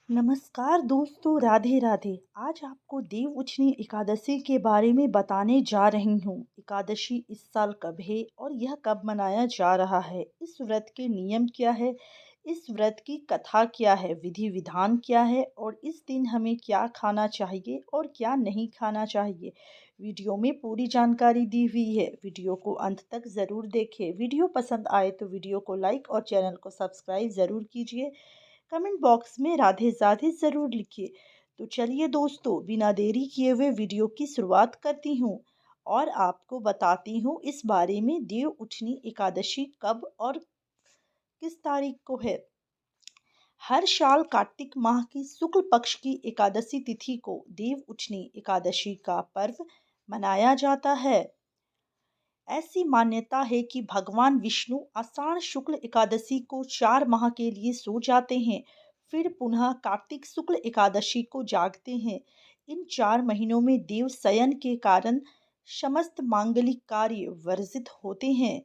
नमस्कार दोस्तों, राधे राधे। आज आपको देव उठनी एकादशी के बारे में बताने जा रही हूँ। एकादशी इस साल कब है और यह कब मनाया जा रहा है, इस व्रत के नियम क्या है, इस व्रत की कथा क्या है, विधि विधान क्या है और इस दिन हमें क्या खाना चाहिए और क्या नहीं खाना चाहिए। वीडियो में पूरी जानकारी दी हुई है। वीडियो को अंत तक ज़रूर देखें। वीडियो पसंद आए तो वीडियो को लाइक और चैनल को सब्सक्राइब ज़रूर कीजिए। कमेंट बॉक्स में राधे राधे ज़रूर लिखिए। तो चलिए दोस्तों, बिना देरी किए हुए वीडियो की शुरुआत करती हूँ और आपको बताती हूँ इस बारे में देव उठनी एकादशी कब और किस तारीख को है। हर साल कार्तिक माह की शुक्ल पक्ष की एकादशी तिथि को देव उठनी एकादशी का पर्व मनाया जाता है। ऐसी मान्यता है कि भगवान विष्णु आषाढ़ शुक्ल एकादशी को 4 माह के लिए सो जाते हैं, फिर पुनः कार्तिक शुक्ल एकादशी को जागते हैं। इन 4 महीनों में देव शयन के कारण समस्त मांगलिक कार्य वर्जित होते हैं।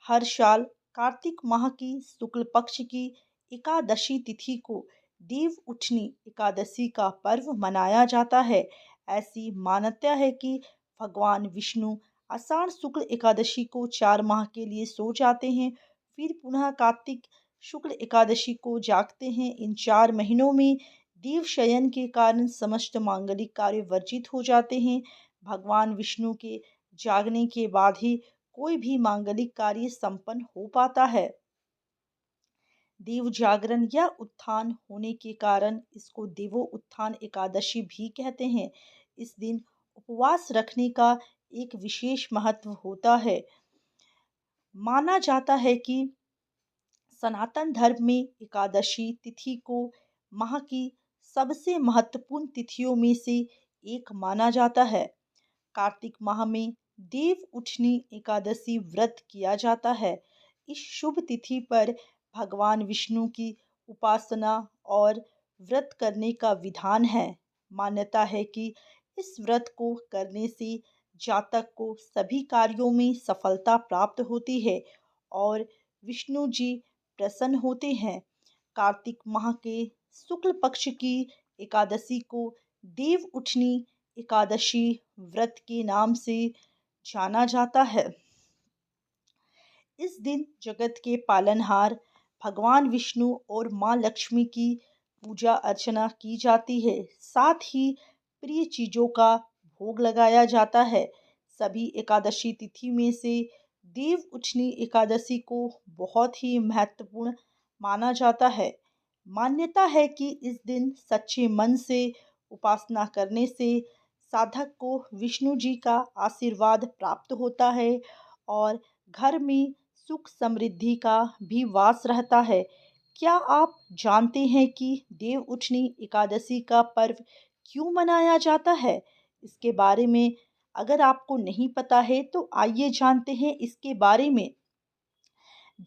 हर साल कार्तिक माह की शुक्ल पक्ष की एकादशी तिथि को देव उठनी एकादशी का पर्व मनाया जाता है। ऐसी मान्यता है कि भगवान विष्णु आषाढ़ शुक्ल एकादशी को 4 माह के लिए सो जाते हैं, फिर पुनः कार्तिक शुक्ल एकादशी को जागते हैं। इन 4 महीनों में देव शयन के कारण समस्त मांगलिक कार्य वर्जित हो जाते हैं। भगवान विष्णु के जागने के बाद ही कोई भी मांगलिक कार्य संपन्न हो पाता है। देव जागरण या उत्थान होने के कारण इसको देवो उत्थान एकादशी भी कहते हैं। इस दिन उपवास रखने का एक विशेष महत्व होता है। माना जाता है कि सनातन धर्म में एकादशी तिथि को माह की सबसे महत्वपूर्ण तिथियों में से एक माना जाता है। कार्तिक माह में देव उठनी एकादशी व्रत किया जाता है। इस शुभ तिथि पर भगवान विष्णु की उपासना और व्रत करने का विधान है। मान्यता है कि इस व्रत को करने से जातक को सभी कार्यों में सफलता प्राप्त होती है और विष्णु जी प्रसन्न होते हैं। कार्तिक माह के शुक्ल पक्ष की एकादशी को देव उठनी एकादशी व्रत के नाम से जाना जाता है। इस दिन जगत के पालनहार भगवान विष्णु और माँ लक्ष्मी की पूजा अर्चना की जाती है। साथ ही प्रिय चीज़ों का भोग लगाया जाता है। सभी एकादशी तिथि में से देव उठनी एकादशी को बहुत ही महत्वपूर्ण माना जाता है। मान्यता है कि इस दिन सच्चे मन से उपासना करने से साधक को विष्णु जी का आशीर्वाद प्राप्त होता है और घर में सुख समृद्धि का भी वास रहता है। क्या आप जानते हैं कि देव उठनी एकादशी का पर्व क्यों मनाया जाता है? इसके बारे में अगर आपको नहीं पता है तो आइए जानते हैं इसके बारे में।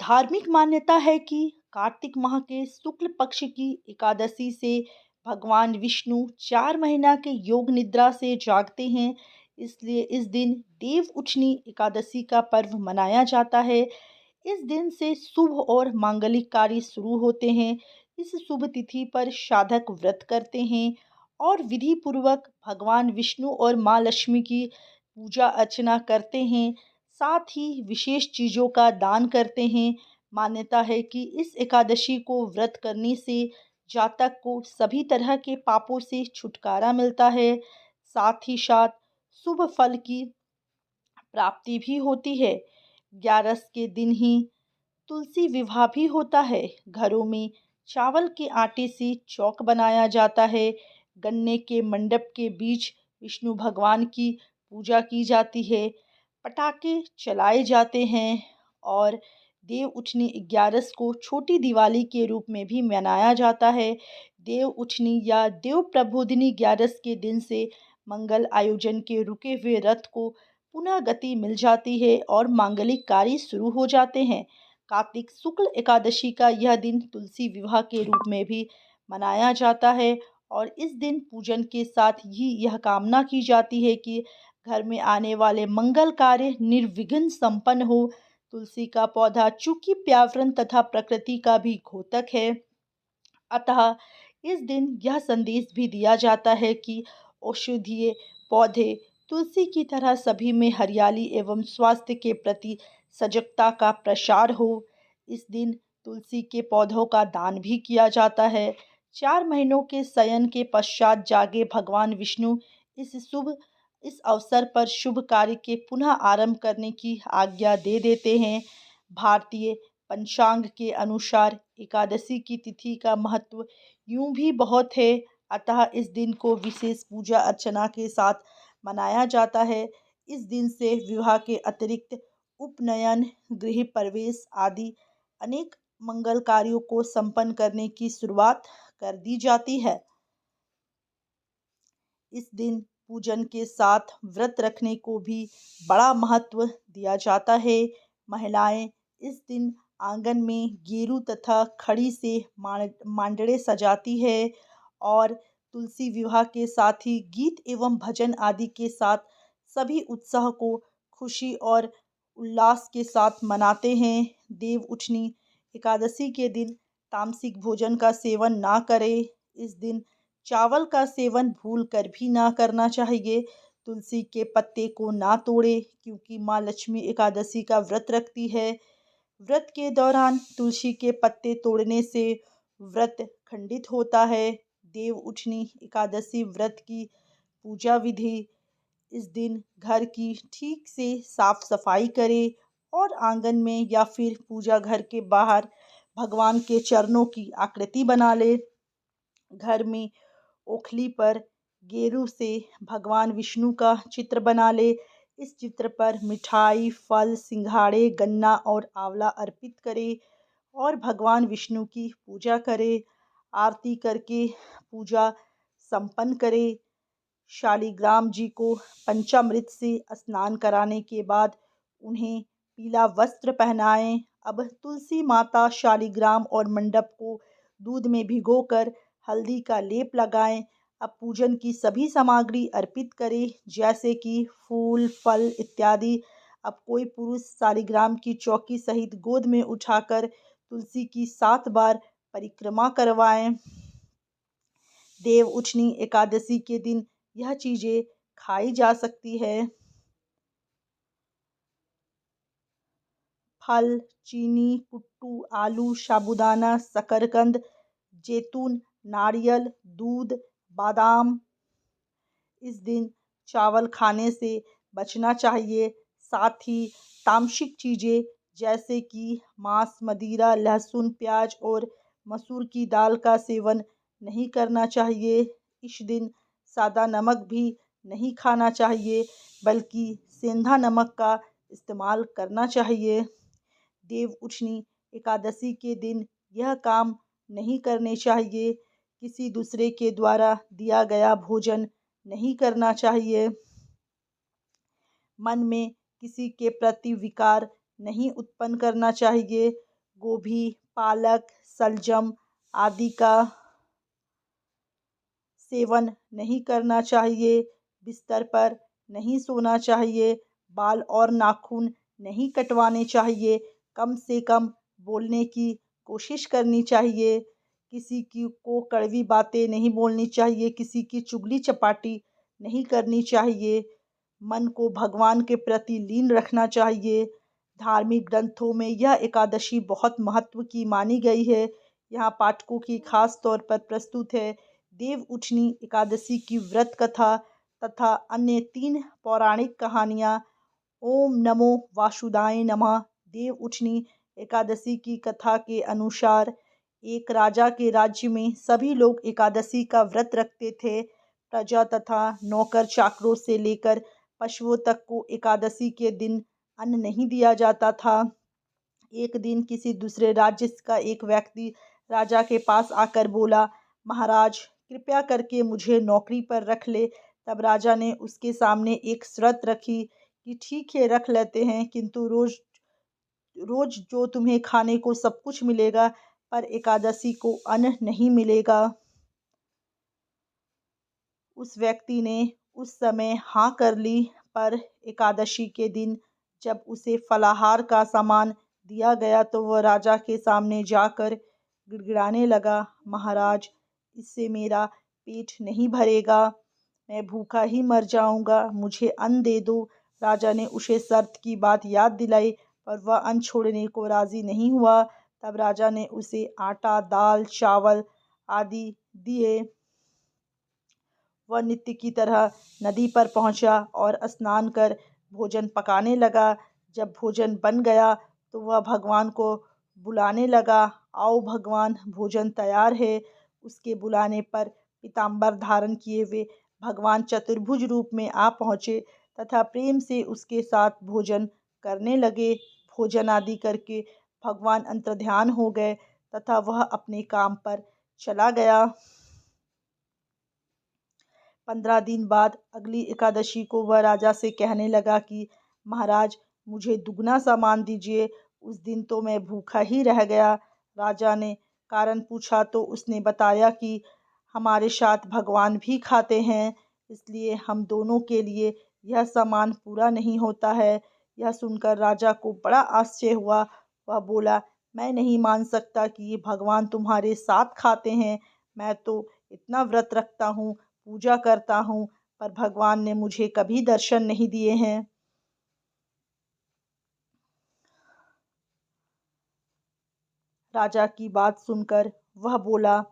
धार्मिक मान्यता है कि कार्तिक माह के शुक्ल पक्ष की एकादशी से भगवान विष्णु 4 महीना के योग निद्रा से जागते हैं, इसलिए इस दिन देव उठनी एकादशी का पर्व मनाया जाता है। इस दिन से शुभ और मांगलिक कार्य शुरू होते हैं। इस शुभ तिथि पर साधक व्रत करते हैं और विधि पूर्वक भगवान विष्णु और माँ लक्ष्मी की पूजा अर्चना करते हैं। साथ ही विशेष चीज़ों का दान करते हैं। मान्यता है कि इस एकादशी को व्रत करने से जातक को सभी तरह के पापों से छुटकारा मिलता है। साथ ही साथ शुभ फल की प्राप्ति भी होती है। 11 के दिन ही तुलसी विवाह भी होता है। घरों में चावल के आटे से चौक बनाया जाता है। गन्ने के मंडप के बीच विष्णु भगवान की पूजा की जाती है। पटाखे चलाए जाते हैं और देव उठनी 11 को छोटी दिवाली के रूप में भी मनाया जाता है। देव उठनी या देव प्रबोधिनी 11 के दिन से मंगल आयोजन के रुके हुए रथ को पुनः गति मिल जाती है और मांगलिक कार्य शुरू हो जाते हैं। कार्तिक शुक्ल एकादशी का यह दिन तुलसी विवाह के रूप में भी मनाया जाता है और इस दिन पूजन के साथ ही यह कामना की जाती है कि घर में आने वाले मंगल कार्य निर्विघ्न संपन्न हो। तुलसी का पौधा चूंकि पर्यावरण तथा प्रकृति का भी घोतक है, अतः इस दिन यह संदेश भी दिया जाता है कि औषधीय पौधे तुलसी की तरह सभी में हरियाली एवं स्वास्थ्य के प्रति सजगता का प्रसार हो। इस दिन तुलसी के पौधों का दान भी किया जाता है। 4 महीनों के शयन के पश्चात जागे भगवान विष्णु इस अवसर पर शुभ कार्य के पुनः आरंभ करने की आज्ञा दे देते हैं। भारतीय पंचांग के अनुसार एकादशी की तिथि का महत्व यूं भी बहुत है, अतः इस दिन को विशेष पूजा अर्चना के साथ मनाया जाता है। इस दिन से विवाह के अतिरिक्त उपनयन, गृह प्रवेश आदि अनेक मंगल कार्यों को संपन्न करने की शुरुआत कर दी जाती है। इस दिन पूजन के साथ व्रत रखने को भी बड़ा महत्व दिया जाता है। महिलाएं इस दिन आंगन में गेरू तथा खड़ी से मांडरे सजाती है और तुलसी विवाह के साथ ही गीत एवं भजन आदि के साथ सभी उत्साह को खुशी और उल्लास के साथ मनाते हैं। देव उठनी एकादशी के दिन तामसिक भोजन का सेवन ना करें। इस दिन चावल का सेवन भूल कर भी ना करना चाहिए। तुलसी के पत्ते को ना तोड़े, क्योंकि माँ लक्ष्मी एकादशी का व्रत रखती है। व्रत के दौरान तुलसी के पत्ते तोड़ने से व्रत खंडित होता है। देव उठनी एकादशी व्रत की पूजा विधि: इस दिन घर की ठीक से साफ सफाई करें और आंगन में या फिर पूजा घर के बाहर भगवान के चरणों की आकृति बना ले। घर में ओखली पर गेरू से भगवान विष्णु का चित्र बना ले। इस चित्र पर मिठाई, फल, सिंघाड़े, गन्ना और आंवला अर्पित करें और भगवान विष्णु की पूजा करें। आरती करके पूजा संपन्न करें। शालिग्राम जी को पंचामृत से स्नान कराने के बाद उन्हें पीला वस्त्र पहनाएं। अब तुलसी माता, शालिग्राम और मंडप को दूध में भिगोकर हल्दी का लेप लगाएं। अब पूजन की सभी सामग्री अर्पित करें, जैसे कि फूल, फल इत्यादि। अब कोई पुरुष शालिग्राम की चौकी सहित गोद में उठाकर तुलसी की 7 बार परिक्रमा करवाएं। देव उठनी एकादशी के दिन यह चीज़ें खाई जा सकती है। फल, चीनी, कुट्टू, आलू, साबूदाना, शकरकंद, जैतून, नारियल, दूध, बादाम। इस दिन चावल खाने से बचना चाहिए। साथ ही तामसिक चीज़ें जैसे कि मांस, मदिरा, लहसुन, प्याज और मसूर की दाल का सेवन नहीं करना चाहिए। इस दिन सादा नमक भी नहीं खाना चाहिए, बल्कि सेंधा नमक का इस्तेमाल करना चाहिए। देव उठनी एकादशी के दिन यह काम नहीं करने चाहिए। किसी दूसरे के द्वारा दिया गया भोजन नहीं करना चाहिए। मन में किसी के प्रति विकार नहीं उत्पन्न करना चाहिए। गोभी, पालक, सलजम आदि का सेवन नहीं करना चाहिए। बिस्तर पर नहीं सोना चाहिए। बाल और नाखून नहीं कटवाने चाहिए। कम से कम बोलने की कोशिश करनी चाहिए। किसी की को कड़वी बातें नहीं बोलनी चाहिए। किसी की चुगली चपाटी नहीं करनी चाहिए। मन को भगवान के प्रति लीन रखना चाहिए। धार्मिक ग्रंथों में यह एकादशी बहुत महत्व की मानी गई है। यहाँ पाठकों की खास तौर पर प्रस्तुत है देव उठनी एकादशी की व्रत कथा तथा अन्य 3 पौराणिक कहानियाँ। ओम नमो वासुदेवाय नमः। देव उठनी एकादशी की कथा के अनुसार एक राजा के राज्य में सभी लोग एकादशी का व्रत रखते थे। प्रजा तथा नौकर चाकरों से लेकर पशुओं तक को एकादशी के दिन अन्न नहीं दिया जाता था। एक दिन किसी दूसरे राज्य का एक व्यक्ति राजा के पास आकर बोला, महाराज कृपया करके मुझे नौकरी पर रख ले। तब राजा ने उसके सामने एक शर्त रखी कि ठीक है, रख लेते हैं, किंतु रोज रोज जो तुम्हें खाने को सब कुछ मिलेगा, पर एकादशी को अन्न नहीं मिलेगा। उस व्यक्ति ने उस समय हाँ कर ली, पर एकादशी के दिन जब उसे फलाहार का सामान दिया गया तो वह राजा के सामने जाकर गिड़गिड़ाने लगा, महाराज इससे मेरा पेट नहीं भरेगा, मैं भूखा ही मर जाऊंगा, मुझे अन्न दे दो। राजा ने उसे शर्त की बात याद दिलाई, पर वह अन्न छोड़ने को राजी नहीं हुआ। तब राजा ने उसे आटा, दाल, चावल आदि दिए। वह नित्य की तरह नदी पर पहुंचा और स्नान कर भोजन पकाने लगा। जब भोजन बन गया तो वह भगवान को बुलाने लगा, आओ भगवान, भोजन तैयार है। उसके बुलाने पर पीताम्बर धारण किए हुए भगवान चतुर्भुज रूप में आ पहुँचे तथा प्रेम से उसके साथ भोजन करने लगे। भोजन आदि करके भगवान अंतर्ध्यान हो गए तथा वह अपने काम पर चला गया। 15 दिन बाद अगली एकादशी को वह राजा से कहने लगा कि महाराज, मुझे दुगना सामान दीजिए। उस दिन तो मैं भूखा ही रह गया। राजा ने कारण पूछा तो उसने बताया कि हमारे साथ भगवान भी खाते हैं, इसलिए हम दोनों के लिए यह सामान पूरा नहीं होता है। यह सुनकर राजा को बड़ा आश्चर्य हुआ। वह बोला, मैं नहीं मान सकता कि भगवान तुम्हारे साथ खाते हैं। मैं तो इतना व्रत रखता हूँ, पूजा करता हूँ, पर भगवान ने मुझे कभी दर्शन नहीं दिए हैं। राजा की बात सुनकर वह बोला,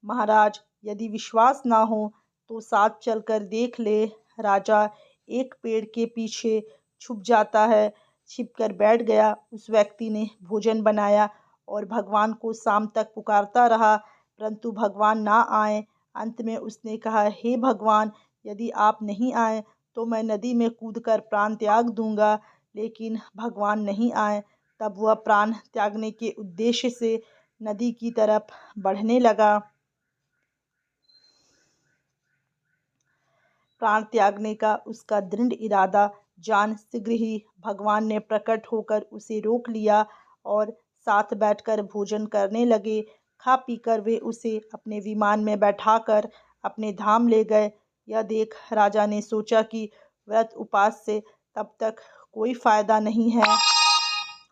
महाराज, यदि विश्वास ना हो तो साथ चलकर देख ले। राजा एक पेड़ के पीछे छुप जाता है। छिपकर बैठ गया। उस व्यक्ति ने भोजन बनाया और भगवान को शाम तक पुकारता रहा, परंतु भगवान ना आए। अंत में उसने कहा, हे भगवान, यदि आप नहीं आए तो मैं नदी में कूदकर प्राण त्याग दूंगा। लेकिन भगवान नहीं आए। तब वह प्राण त्यागने के उद्देश्य से नदी की तरफ बढ़ने लगा। प्राण त्यागने का उसका दृढ़ इरादा जान शीघ्र ही भगवान ने प्रकट होकर उसे रोक लिया और साथ बैठकर भोजन करने लगे। खा पीकर वे उसे अपने विमान में बैठाकर अपने धाम ले गए। यह देख राजा ने सोचा कि व्रत उपवास से तब तक कोई फायदा नहीं है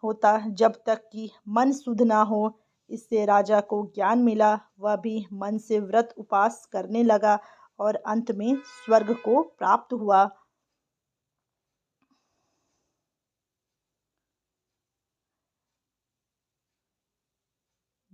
होता जब तक कि मन शुद्ध ना हो। इससे राजा को ज्ञान मिला। वह भी मन से व्रत उपवास करने लगा और अंत में स्वर्ग को प्राप्त हुआ।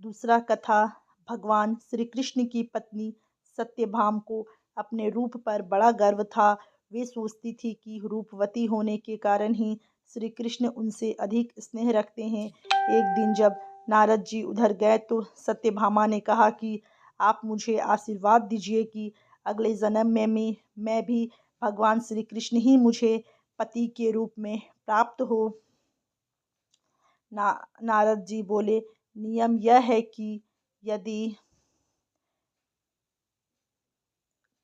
दूसरा कथा, भगवान श्री कृष्ण की पत्नी सत्यभामा को अपने रूप पर बड़ा गर्व था। वे सोचती थी कि रूपवती होने के कारण ही श्री कृष्ण उनसे अधिक स्नेह रखते हैं। एक दिन जब नारद जी उधर गए तो सत्यभामा ने कहा कि आप मुझे आशीर्वाद दीजिए कि अगले जन्म में मैं भी भगवान श्री कृष्ण ही मुझे पति के रूप में प्राप्त हो। नारद जी बोले, नियम यह है कि यदि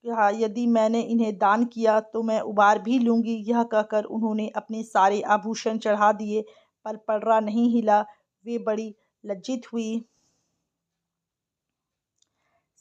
यदि मैंने इन्हें दान किया तो मैं उबार भी लूंगी। यह कहकर उन्होंने अपने सारे आभूषण चढ़ा दिए, पर पलड़ा नहीं हिला। वे बड़ी लज्जित हुई।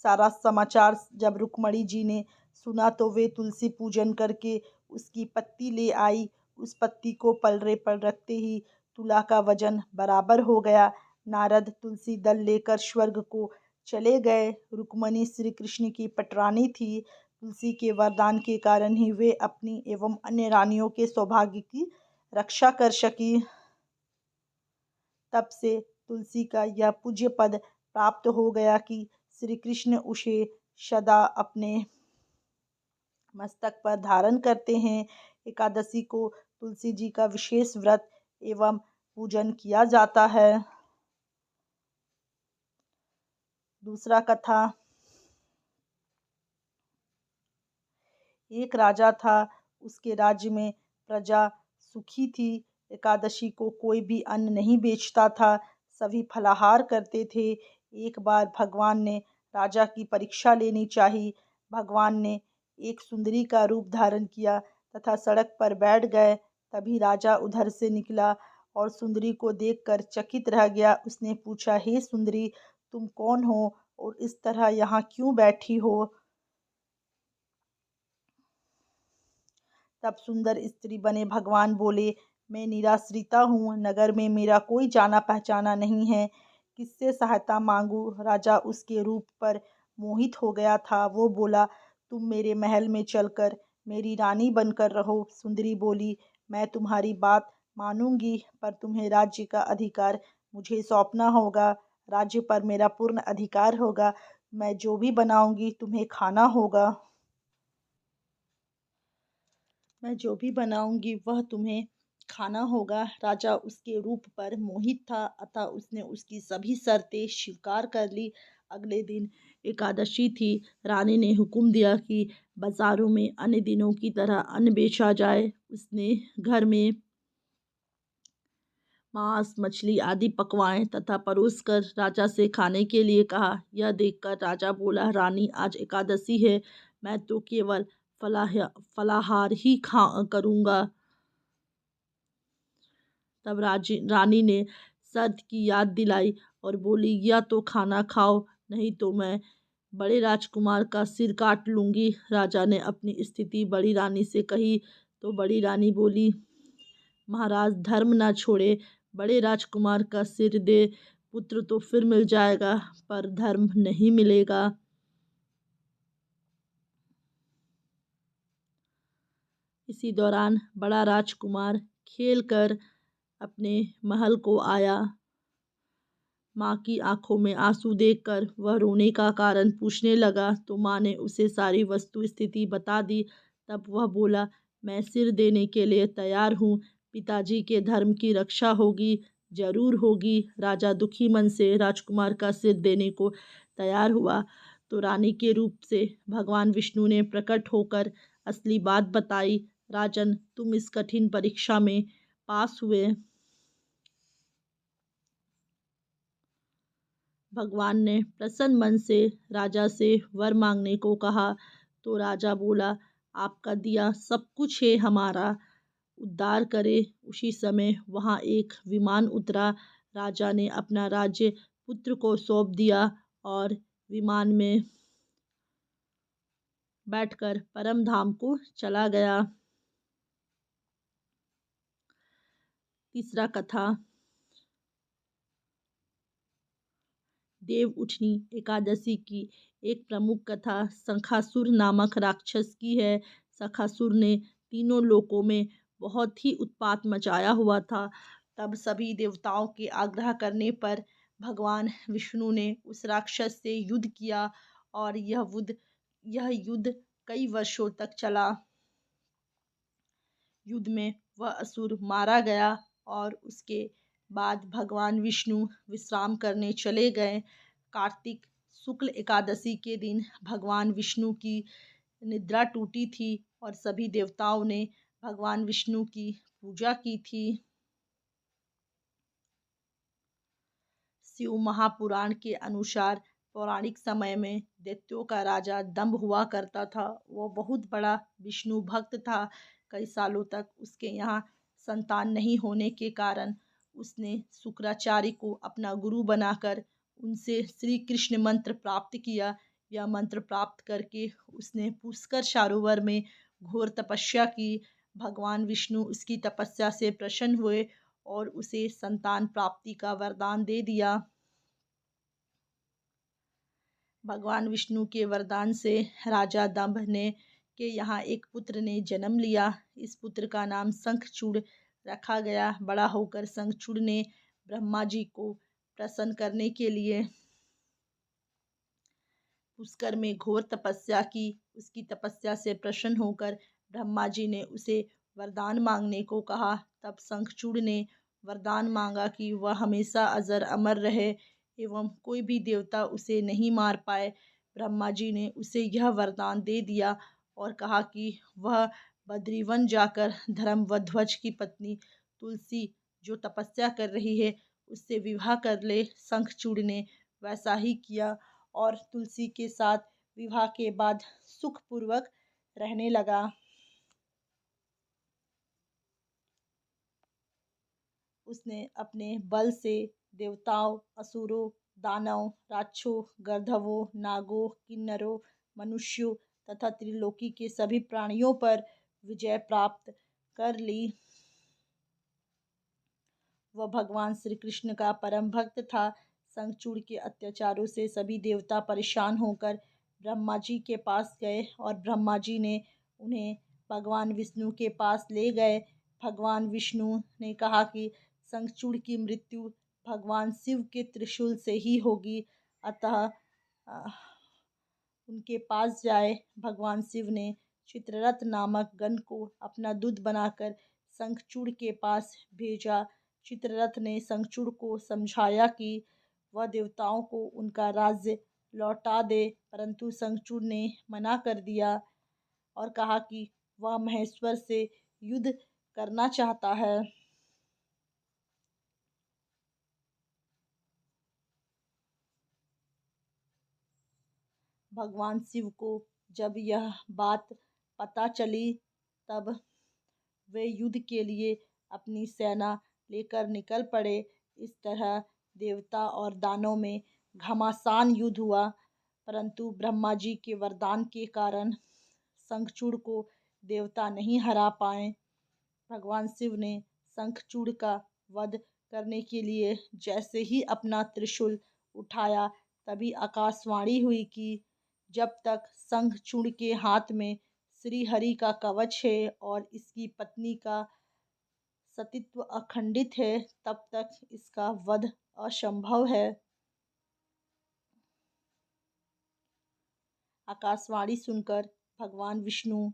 सारा समाचार जब रुक्मणी जी ने सुना तो वे तुलसी पूजन करके उसकी पत्ती ले आई। उस पत्ती को पलड़े पर रखते ही तुला का वजन बराबर हो गया। नारद तुलसी दल लेकर स्वर्ग को चले गए। रुक्मणी श्री कृष्ण की पटरानी थी। तुलसी के वरदान के कारण ही वे अपनी एवं अन्य रानियों के सौभाग्य की रक्षा कर सकी। तब से तुलसी का यह पूज्य पद प्राप्त हो गया कि श्री कृष्ण उसे सदा अपने मस्तक पर धारण करते हैं। एकादशी को तुलसी जी का विशेष व्रत एवं पूजन किया जाता है। दूसरा कथा, एक राजा था। उसके राज्य में प्रजा सुखी थी। एकादशी को कोई भी अन्न नहीं बेचता था, सभी फलाहार करते थे। एक बार भगवान ने राजा की परीक्षा लेनी चाहिए। भगवान ने एक सुंदरी का रूप धारण किया तथा सड़क पर बैठ गए। तभी राजा उधर से निकला और सुंदरी को देखकर चकित रह गया। उसने पूछा, हे सुंदरी, तुम कौन हो और इस तरह यहाँ क्यों बैठी हो? तब सुंदर स्त्री बने भगवान बोले, मैं निराश्रिता हूँ, नगर में मेरा कोई जाना पहचाना नहीं है, किससे सहायता मांगूं? राजा उसके रूप पर मोहित हो गया था। वो बोला, तुम मेरे महल में चलकर मेरी रानी बनकर रहो। सुंदरी बोली, मैं तुम्हारी बात मानूंगी, पर तुम्हें राज्य का अधिकार मुझे सौंपना होगा। राज्य पर मेरा पूर्ण अधिकार होगा। मैं जो भी बनाऊंगी तुम्हें खाना होगा। मैं जो भी बनाऊंगी वह तुम्हें खाना होगा। राजा उसके रूप पर मोहित था, अतः उसने उसकी सभी शर्तें स्वीकार कर ली। अगले दिन एकादशी थी। रानी ने हुक्म दिया कि बाजारों में अन्य दिनों की तरह अन्न बेचा जाए। उसने घर में मांस मछली आदि पकवाएं तथा परोसकर राजा से खाने के लिए कहा। यह देखकर राजा बोला, रानी, आज एकादशी है, मैं तो केवल फलाह फलाहार ही खा करूँगा। तब रानी ने शर्त की याद दिलाई और बोली, या तो खाना खाओ, नहीं तो मैं बड़े राजकुमार का सिर काट लूँगी। राजा ने अपनी स्थिति बड़ी रानी से कही तो बड़ी रानी बोली, महाराज, धर्म ना छोड़े, बड़े राजकुमार का सिर दे। पुत्र तो फिर मिल जाएगा, पर धर्म नहीं मिलेगा। इसी दौरान बड़ा राजकुमार खेल कर अपने महल को आया। माँ की आंखों में आंसू देखकर वह रोने का कारण पूछने लगा, तो माँ ने उसे सारी वस्तु स्थिति बता दी। तब वह बोला, मैं सिर देने के लिए तैयार हूँ। पिताजी के धर्म की रक्षा होगी, जरूर होगी। राजा दुखी मन से राजकुमार का सिर देने को तैयार हुआ तो रानी के रूप से भगवान विष्णु ने प्रकट होकर असली बात बताई। राजन, तुम इस कठिन परीक्षा में पास हुए। भगवान ने प्रसन्न मन से राजा से वर मांगने को कहा। तो राजा बोला, आपका दिया सब कुछ है हमारा उद्धार करे। उसी समय वहां एक विमान उतरा। राजा ने अपना राज्य पुत्र को सौंप दिया और विमान में बैठकर परम धाम को चला गया। तीसरा कथा देव उठनी एकादशी की एक प्रमुख कथा शंखासुर नामक राक्षस की है। शंखासुर ने तीनों लोकों में बहुत ही उत्पात मचाया हुआ था। तब सभी देवताओं के आग्रह करने पर भगवान विष्णु ने उस राक्षस से युद्ध किया और यह युद्ध कई वर्षों तक चला। युद्ध में वह असुर मारा गया और उसके बाद भगवान विष्णु विश्राम करने चले गए। कार्तिक शुक्ल एकादशी के दिन भगवान विष्णु की निद्रा टूटी थी और सभी देवताओं ने भगवान विष्णु की पूजा की थी। शिव महापुराण के अनुसार पौराणिक समय में दैत्यों का राजा दंभ हुआ करता था। वो बहुत बड़ा विष्णु भक्त था। कई सालों तक उसके यहाँ संतान नहीं होने के कारण उसने शुक्राचार्य को अपना गुरु बनाकर उनसे श्री कृष्ण मंत्र प्राप्त किया। यह मंत्र प्राप्त करके उसने पुष्कर सरोवर में घोर तपस्या की। भगवान विष्णु उसकी तपस्या से प्रसन्न हुए और उसे संतान प्राप्ति का वरदान दे दिया। भगवान विष्णु के वरदान से राजा दंभ ने के यहाँ एक पुत्र ने जन्म लिया। इस पुत्र का नाम शंखचूड़ रखा गया। बड़ा होकर शंखचूड़ ने ब्रह्मा जी को प्रसन्न करने के लिए पुष्कर में घोर तपस्या की। उसकी तपस्या से प्रसन्न होकर ब्रह्मा जी ने उसे वरदान मांगने को कहा। तब शंखचूड़ ने वरदान मांगा कि वह हमेशा अजर अमर रहे एवं कोई भी देवता उसे नहीं मार पाए। ब्रह्मा जी ने उसे यह वरदान दे दिया और कहा कि वह बद्रीवन जाकर धर्मध्वज की पत्नी तुलसी जो तपस्या कर रही है उससे विवाह कर ले। शंखचूड़ ने वैसा ही किया और तुलसी के साथ विवाह के बाद सुखपूर्वक रहने लगा। उसने अपने बल से देवताओं, असुरों, दानव, राक्षसों, गंधर्वों, नागों, किन्नरों, मनुष्यों तथा त्रिलोकी के सभी प्राणियों पर विजय प्राप्त कर ली। वह भगवान श्री कृष्ण का परम भक्त था। शंखचूड़ के अत्याचारों से सभी देवता परेशान होकर ब्रह्मा जी के पास गए और ब्रह्मा जी ने उन्हें भगवान विष्णु के पास ले गए। भगवान विष्णु ने कहा कि शंखचूड़ की मृत्यु भगवान शिव के त्रिशूल से ही होगी, अतः अ, उनके पास जाए। भगवान शिव ने चित्ररथ नामक गण को अपना दूत बनाकर शंखचूड़ के पास भेजा। चित्ररथ ने शंखचूड़ को समझाया कि वह देवताओं को उनका राज्य लौटा दे, परंतु शंखचूड़ ने मना कर दिया और कहा कि वह महेश्वर से युद्ध करना चाहता है। भगवान शिव को जब यह बात पता चली, तब वे युद्ध के लिए अपनी सेना लेकर निकल पड़े। इस तरह देवता और दानों में घमासान युद्ध हुआ, परंतु ब्रह्मा जी के वरदान के कारण शंखचूड़ को देवता नहीं हरा पाए। भगवान शिव ने शंखचूड़ का वध करने के लिए जैसे ही अपना त्रिशूल उठाया, तभी आकाशवाणी हुई कि जब तक शंखचूड़ के हाथ में श्री हरि का कवच है और इसकी पत्नी का सतीत्व अखंडित है, तब तक इसका वध असंभव है। आकाशवाणी सुनकर भगवान विष्णु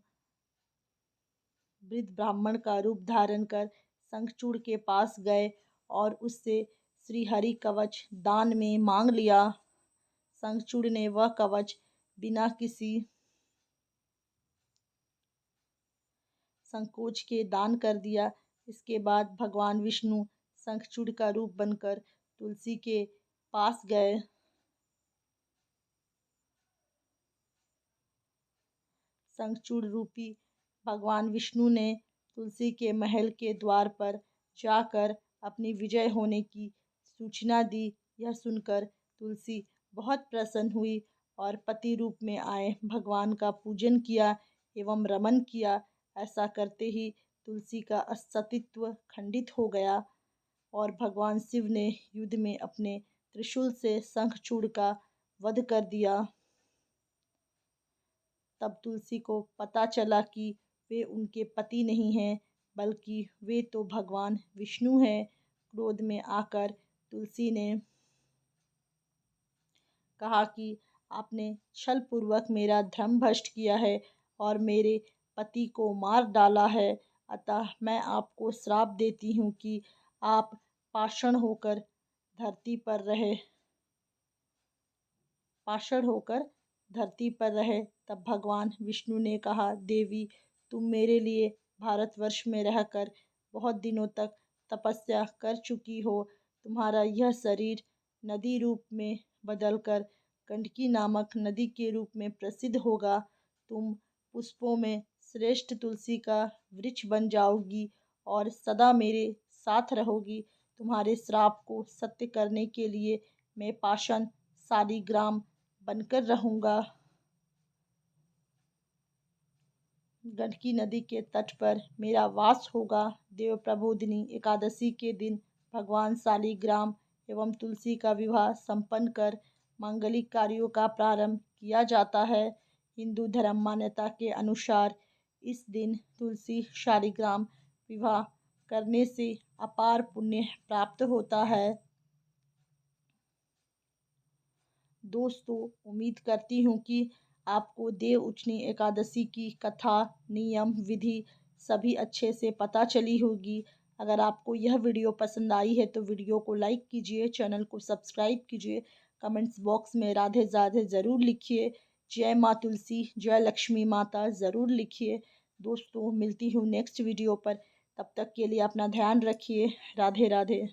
वृद्ध ब्राह्मण का रूप धारण कर शंखचूड़ के पास गए और उससे श्री हरि कवच दान में मांग लिया। शंखचूड़ ने वह कवच बिना किसी संकोच के दान कर दिया। इसके बाद भगवान विष्णु शंखचूड़ का रूप बनकर तुलसी के पास गए। शंखचूड़ रूपी भगवान विष्णु ने तुलसी के महल के द्वार पर जाकर अपनी विजय होने की सूचना दी। यह सुनकर तुलसी बहुत प्रसन्न हुई और पति रूप में आए भगवान का पूजन किया एवं रमन किया। ऐसा करते ही तुलसी का अस्तित्व खंडित हो गया और भगवान शिव ने युद्ध में अपने त्रिशूल से शंखचूड़ का वध कर दिया। तब तुलसी को पता चला कि वे उनके पति नहीं हैं, बल्कि वे तो भगवान विष्णु हैं। क्रोध में आकर तुलसी ने कहा कि आपने छल पूर्वक मेरा धर्म भ्रष्ट किया है और मेरे पति को मार डाला है, अतः मैं आपको श्राप देती हूँ कि आप पाषाण होकर धरती पर रहे पाषाण होकर धरती पर रहे। तब भगवान विष्णु ने कहा, देवी, तुम मेरे लिए भारतवर्ष में रहकर बहुत दिनों तक तपस्या कर चुकी हो। तुम्हारा यह शरीर नदी रूप में बदलकर गंडकी नामक नदी के रूप में प्रसिद्ध होगा। तुम पुष्पों में श्रेष्ठ तुलसी का वृक्ष बन जाओगी और सदा मेरे साथ रहोगी। तुम्हारे श्राप को सत्य करने के लिए मैं पाषाण शालिग्राम बनकर रहूंगा। गंडकी नदी के तट पर मेरा वास होगा। देव प्रबोधिनी एकादशी के दिन भगवान शालिग्राम एवं तुलसी का विवाह संपन्न कर मांगलिक कार्यों का प्रारंभ किया जाता है। हिंदू धर्म मान्यता के अनुसार इस दिन तुलसी शालिग्राम विवाह करने से अपार पुण्य प्राप्त होता है। दोस्तों, उम्मीद करती हूँ कि आपको देव उठनी एकादशी की कथा, नियम, विधि सभी अच्छे से पता चली होगी। अगर आपको यह वीडियो पसंद आई है तो वीडियो को लाइक कीजिए, चैनल को सब्सक्राइब कीजिए, कमेंट्स बॉक्स में राधे राधे ज़रूर लिखिए, जय माँ तुलसी, जय लक्ष्मी माता ज़रूर लिखिए। दोस्तों, मिलती हूँ नेक्स्ट वीडियो पर। तब तक के लिए अपना ध्यान रखिए। राधे राधे।